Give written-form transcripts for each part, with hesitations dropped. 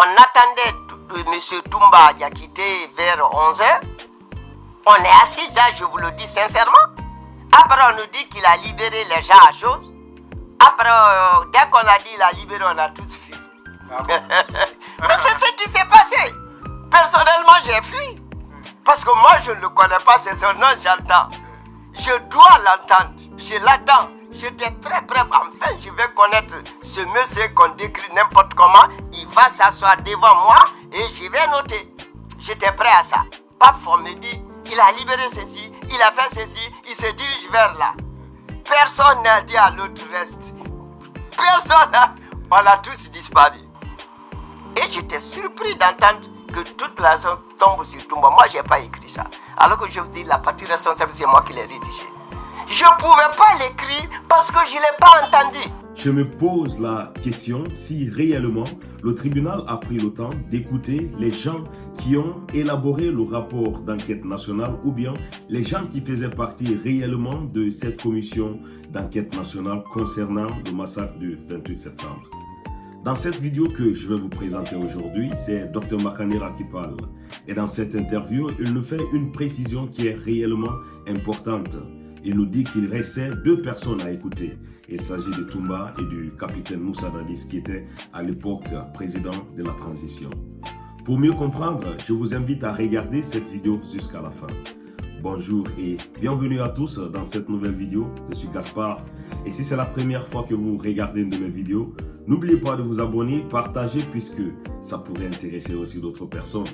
On attendait M. Toumba Diakité vers 11h. On est assis là, je vous le dis sincèrement. Après, on nous dit qu'il a libéré les gens à chose. Après, dès qu'on a dit qu'il a libéré, on a tous fui. Mais c'est ce qui s'est passé. Personnellement, j'ai fui. Parce que moi, je ne le connais pas, c'est son nom, j'entends. Je dois l'entendre. Je l'attends. J'étais très prêt. Enfin, je vais connaître ce monsieur qu'on décrit n'importe comment. Il va s'asseoir devant moi et je vais noter. J'étais prêt à ça. Paf, on me dit, il a libéré ceci, il a fait ceci, il se dirige vers là. Personne n'a dit à l'autre reste. Personne n'a... On a tous disparu. Et j'étais surpris d'entendre que toute la zone tombe sur Toumba. Moi, je n'ai pas écrit ça. Alors que je vous dis, la partie responsable, c'est moi qui l'ai rédigé. Je ne pouvais pas l'écrire parce que je ne l'ai pas entendu. Je me pose la question si réellement le tribunal a pris le temps d'écouter les gens qui ont élaboré le rapport d'enquête nationale ou bien les gens qui faisaient partie réellement de cette commission d'enquête nationale concernant le massacre du 28 septembre. Dans cette vidéo que je vais vous présenter aujourd'hui, c'est Dr Makanera qui parle. Et dans cette interview, il nous fait une précision qui est réellement importante. Il nous dit qu'il restait 2 personnes à écouter. Il s'agit de Toumba et du capitaine Moussa Dadis qui était à l'époque président de la transition. Pour mieux comprendre, je vous invite à regarder cette vidéo jusqu'à la fin. Bonjour et bienvenue à tous dans cette nouvelle vidéo. Je suis Gaspard et si c'est la première fois que vous regardez une de mes vidéos, n'oubliez pas de vous abonner, partager puisque ça pourrait intéresser aussi d'autres personnes.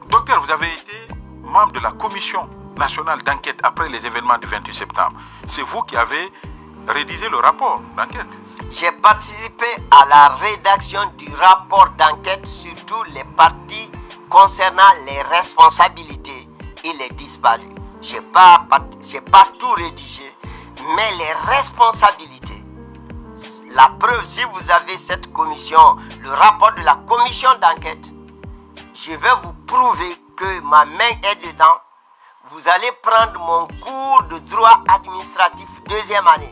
Docteur, vous avez été membre de la commission nationale d'enquête après les événements du 28 septembre. C'est vous qui avez rédigé le rapport d'enquête. J'ai participé à la rédaction du rapport d'enquête sur tous les partis concernant les responsabilités et les disparus. Je n'ai pas tout rédigé, mais les responsabilités. La preuve, si vous avez cette commission, le rapport de la commission d'enquête, je vais vous prouver que ma main est dedans. Vous allez prendre mon cours de droit administratif 2e année.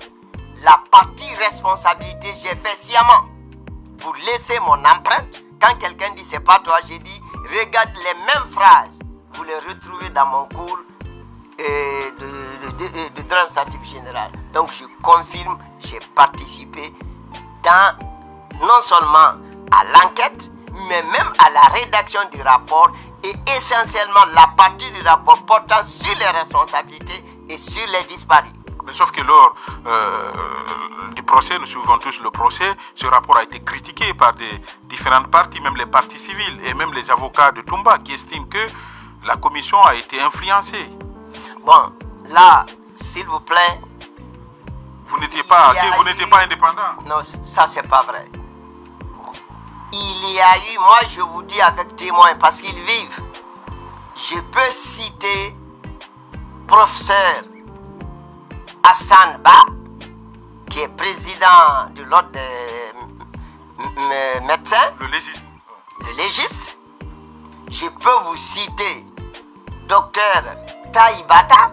La partie responsabilité, j'ai fait sciemment pour laisser mon empreinte. Quand quelqu'un dit c'est pas toi, j'ai dit regarde les mêmes phrases. Vous les retrouvez dans mon cours de droit administratif général. Donc je confirme, j'ai participé dans non seulement à l'enquête, mais même à la rédaction du rapport et essentiellement la partie du rapport portant sur les responsabilités et sur les disparus. Mais sauf que lors du procès, nous suivons tous le procès, ce rapport a été critiqué par des différentes parties, même les parties civiles et même les avocats de Toumba qui estiment que la commission a été influencée. Bon, là, s'il vous plaît... Vous n'étiez pas indépendant? Non, ça c'est pas vrai. Il y a eu, moi je vous dis avec témoins parce qu'ils vivent, je peux citer professeur Hassan Ba, qui est président de l'ordre des médecins, le légiste. Je peux vous citer docteur Taïbata,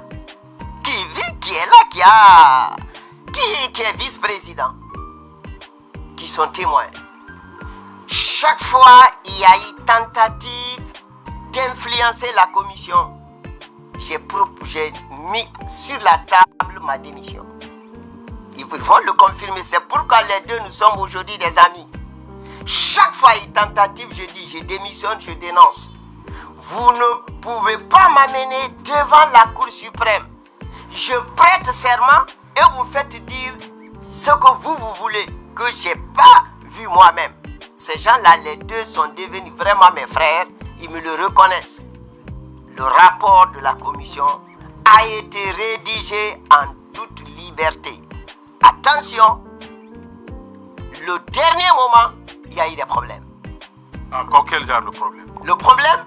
qui vit, qui est là, qui est vice-président, qui sont témoins. Chaque fois, il y a eu tentative d'influencer la commission. J'ai mis sur la table ma démission. Ils vont le confirmer. C'est pourquoi les deux, nous sommes aujourd'hui des amis. Chaque fois, il y a une tentative, je dis, je démissionne, je dénonce. Vous ne pouvez pas m'amener devant la Cour suprême. Je prête serment et vous faites dire ce que vous voulez, que je n'ai pas vu moi-même. Ces gens-là, les deux sont devenus vraiment mes frères. Ils me le reconnaissent. Le rapport de la commission a été rédigé en toute liberté. Attention, le dernier moment, il y a eu des problèmes. Encore quel genre de problème? Le problème,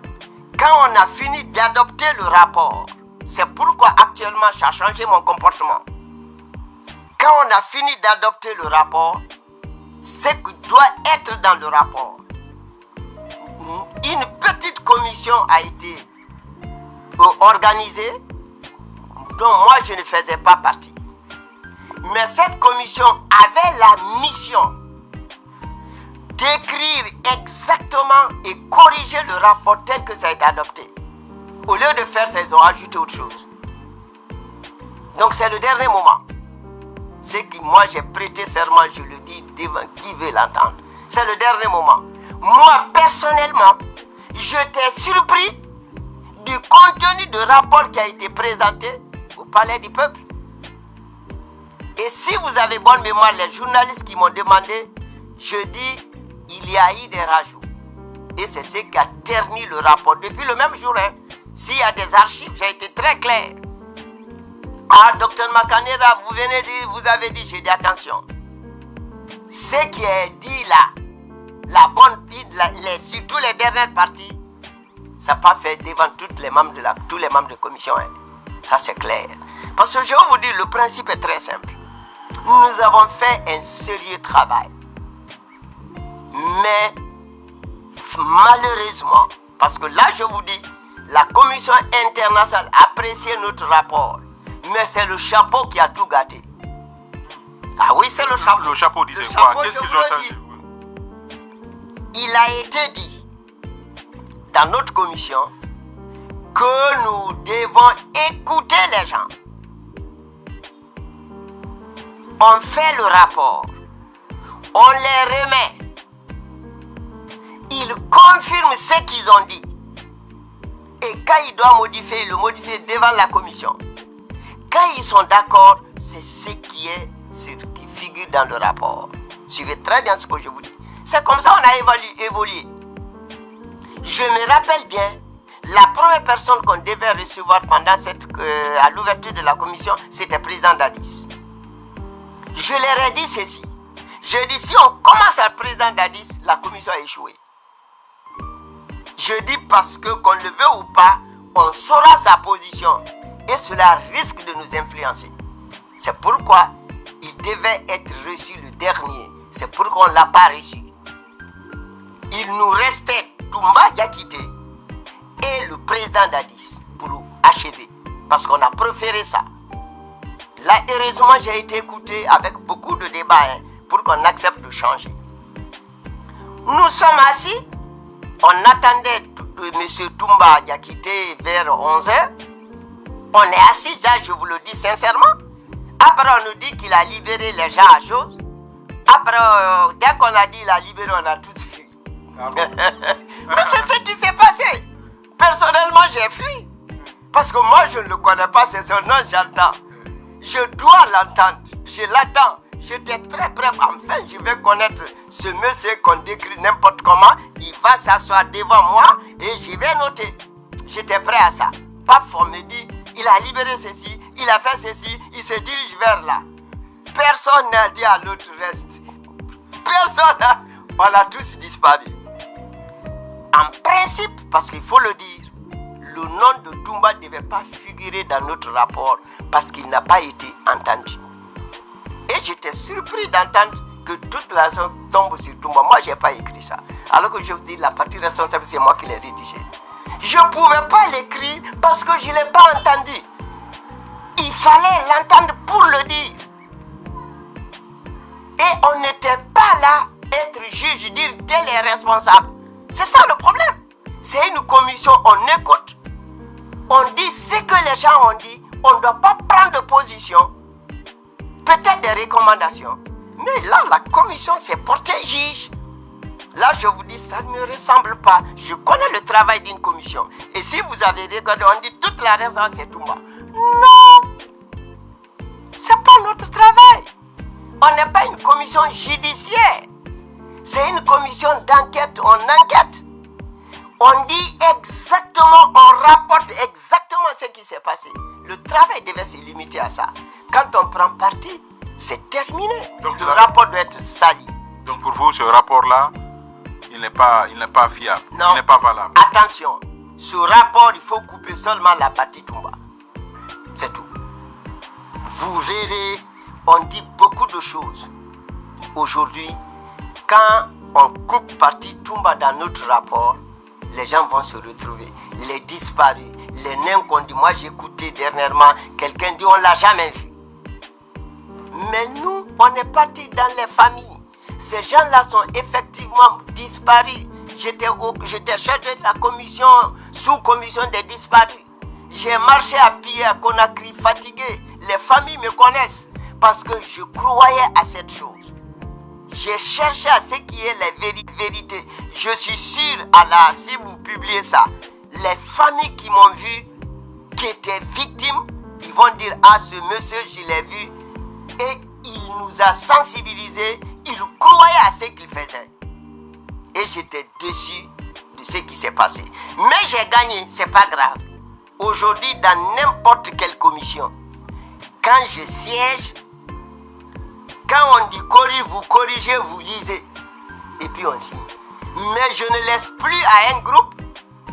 quand on a fini d'adopter le rapport, c'est pourquoi actuellement ça a changé mon comportement. Quand on a fini d'adopter le rapport, ce qui doit être dans le rapport, une petite commission a été organisée, dont moi je ne faisais pas partie. Mais cette commission avait la mission d'écrire exactement et corriger le rapport tel que ça a été adopté. Au lieu de faire ça, ils ont ajouté autre chose. Donc c'est le dernier moment. C'est que moi j'ai prêté serment, je le dis devant qui veut l'entendre. C'est le dernier moment. Moi personnellement, j'étais surpris du contenu du rapport qui a été présenté au Palais du Peuple. Et si vous avez bonne mémoire, les journalistes qui m'ont demandé, je dis, il y a eu des rajouts. Et c'est ce qui a terni le rapport. Depuis le même jour, s'il y a des archives, j'ai été très clair. Ah, docteur Makanera, vous venez de dire, vous avez dit, j'ai dit attention. Ce qui est dit là, surtout les dernières parties, ça n'a pas fait devant tous les membres de la commission. Ça c'est clair. Parce que je vais vous dire, le principe est très simple. Nous avons fait un sérieux travail. Mais malheureusement, parce que là je vous dis, la commission internationale appréciait notre rapport. Mais c'est le chapeau qui a tout gâté. Ah oui, c'est le chapeau. Le chapeau disait quoi? Qu'est-ce qu'ils ont changé? Il a été dit dans notre commission que nous devons écouter les gens. On fait le rapport, on les remet, ils confirment ce qu'ils ont dit. Et quand ils doivent modifier, ils le modifient devant la commission. Quand ils sont d'accord, c'est ce qui figure dans le rapport. Suivez très bien ce que je vous dis. C'est comme ça qu'on a évolué. Je me rappelle bien, la première personne qu'on devait recevoir pendant à l'ouverture de la commission, c'était le président Dadis. Je leur ai dit ceci. Je dis, si on commence à le président Dadis, la commission a échoué. Je dis parce que qu'on le veut ou pas, on saura sa position. Et cela risque de nous influencer. C'est pourquoi il devait être reçu le dernier. C'est pourquoi on ne l'a pas reçu. Il nous restait Toumba Diakité et le président Dadis pour achever. Parce qu'on a préféré ça. Là, heureusement, j'ai été écouté avec beaucoup de débats pour qu'on accepte de changer. Nous sommes assis. On attendait M. Toumba Diakité vers 11h. On est assis, là, je vous le dis sincèrement. Après, on nous dit qu'il a libéré les gens à chose. Après, dès qu'on a dit qu'il a libéré, on a tous fui. Ah bon? Mais c'est ce qui s'est passé. Personnellement, j'ai fui. Parce que moi, je ne le connais pas, c'est son nom, j'entends. Je dois l'entendre, je l'attends. J'étais très prêt, enfin, je vais connaître ce monsieur qu'on décrit n'importe comment. Il va s'asseoir devant moi et je vais noter. J'étais prêt à ça. Paf, on me dit, il a libéré ceci, il a fait ceci, il se dirige vers là. Personne n'a dit à l'autre reste. Personne, on a tous disparu. En principe, parce qu'il faut le dire, le nom de Toumba ne devait pas figurer dans notre rapport parce qu'il n'a pas été entendu. Et j'étais surpris d'entendre que toute la zone tombe sur Toumba. Moi, je n'ai pas écrit ça. Alors que je vous dis, la partie responsable, c'est moi qui l'ai rédigé. Je ne pouvais pas l'écrire parce que je ne l'ai pas entendu. Il fallait l'entendre pour le dire. Et on n'était pas là, être juge, dire tel est responsable. C'est ça le problème. C'est une commission, on écoute, on dit ce que les gens ont dit, on ne doit pas prendre de position, peut-être des recommandations. Mais là, la commission s'est portée juge. Là, je vous dis, ça ne me ressemble pas. Je connais le travail d'une commission. Et si vous avez regardé, on dit toute la raison, c'est Toumba. Non, c'est pas notre travail. On n'est pas une commission judiciaire. C'est une commission d'enquête, on enquête. On dit exactement, on rapporte exactement ce qui s'est passé. Le travail devait se limiter à ça. Quand on prend parti, c'est terminé. Donc, le rapport doit être sali. Donc pour vous, ce rapport-là, il n'est pas fiable, non. Il n'est pas valable. Attention, ce rapport, il faut couper seulement la partie Toumba. C'est tout. Vous verrez, on dit beaucoup de choses. Aujourd'hui, quand on coupe partie Toumba dans notre rapport, les gens vont se retrouver. Les disparus, les nains qu'on dit. Moi, j'ai écouté dernièrement, quelqu'un dit on ne l'a jamais vu. Mais nous, on est parti dans les familles. Ces gens-là sont effectivement disparus. J'étais chargé de la commission, sous-commission des disparus. J'ai marché à pied à Conakry, fatigué. Les familles me connaissent parce que je croyais à cette chose. J'ai cherché à ce qui est la vérité. Je suis sûr, Allah, si vous publiez ça, les familles qui m'ont vu, qui étaient victimes, ils vont dire, ah, ce monsieur, je l'ai vu. Et il nous a sensibilisés, il croyait à ce qu'il faisait. Et j'étais déçu de ce qui s'est passé. Mais j'ai gagné, c'est pas grave. Aujourd'hui, dans n'importe quelle commission, quand je siège, quand on dit corrige, vous corrigez, vous lisez. Et puis on signe. Mais je ne laisse plus à un groupe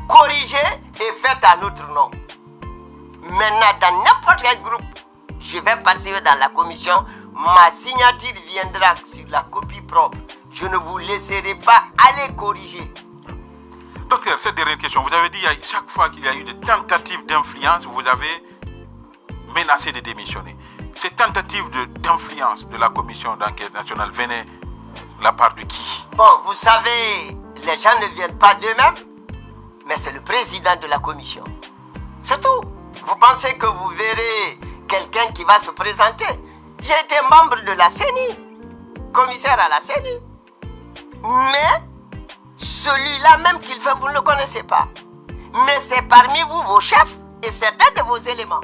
corriger et faire à notre nom. Maintenant, dans n'importe quel groupe, je vais participer dans la commission. Ma signature viendra sur la copie propre. Je ne vous laisserai pas aller corriger. Docteur, cette dernière question, vous avez dit chaque fois qu'il y a eu des tentatives d'influence, vous avez menacé de démissionner. Ces tentatives d'influence de la commission d'enquête nationale venaient de la part de qui? Bon, vous savez, les gens ne viennent pas d'eux-mêmes, mais c'est le président de la commission. C'est tout. Vous pensez que vous verrez quelqu'un qui va se présenter? J'ai été membre de la CENI, commissaire à la CENI. Mais celui-là même qu'il fait, vous ne le connaissez pas. Mais c'est parmi vous, vos chefs et certains de vos éléments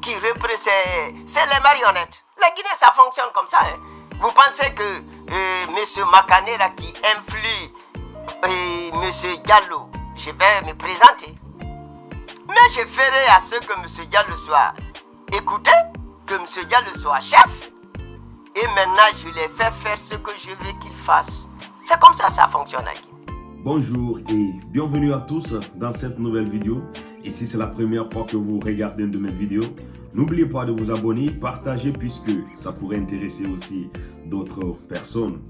qui représentent. C'est les marionnettes. La Guinée, ça fonctionne comme ça. Hein. Vous pensez que M. Makanera qui influe M. Diallo, je vais me présenter. Mais je ferai à ce que M. Diallo soit écouté, que M. Diallo soit chef. Et maintenant, je les fais faire ce que je veux qu'ils fassent. C'est comme ça fonctionne à Guinée. Bonjour et bienvenue à tous dans cette nouvelle vidéo. Et si c'est la première fois que vous regardez une de mes vidéos, n'oubliez pas de vous abonner, partager puisque ça pourrait intéresser aussi d'autres personnes.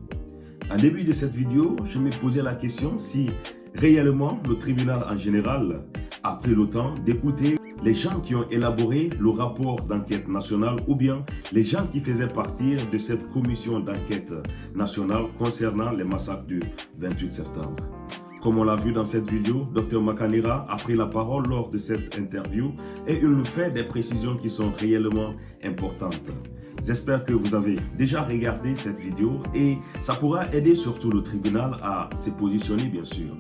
En début de cette vidéo, je me posais la question si réellement le tribunal en général a pris le temps d'écouter les gens qui ont élaboré le rapport d'enquête nationale ou bien les gens qui faisaient partie de cette commission d'enquête nationale concernant les massacres du 28 septembre. Comme on l'a vu dans cette vidéo, Dr Makanera a pris la parole lors de cette interview et il nous fait des précisions qui sont réellement importantes. J'espère que vous avez déjà regardé cette vidéo et ça pourra aider surtout le tribunal à se positionner bien sûr.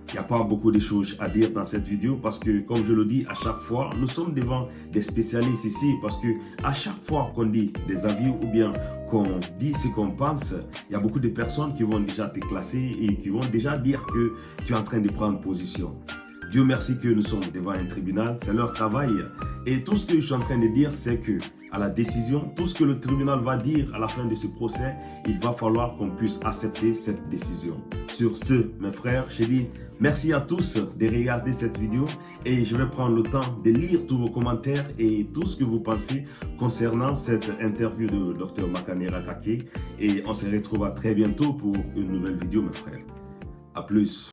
Il n'y a pas beaucoup de choses à dire dans cette vidéo parce que, comme je le dis à chaque fois, nous sommes devant des spécialistes ici parce que à chaque fois qu'on dit des avis ou bien qu'on dit ce qu'on pense, il y a beaucoup de personnes qui vont déjà te classer et qui vont déjà dire que tu es en train de prendre position. Dieu merci que nous sommes devant un tribunal, c'est leur travail. Et tout ce que je suis en train de dire, c'est que à la décision, tout ce que le tribunal va dire à la fin de ce procès, il va falloir qu'on puisse accepter cette décision. Sur ce, mes frères, je dis merci à tous de regarder cette vidéo et je vais prendre le temps de lire tous vos commentaires et tout ce que vous pensez concernant cette interview de Dr Makanera Kake. Et on se retrouve à très bientôt pour une nouvelle vidéo, mes frères. À plus.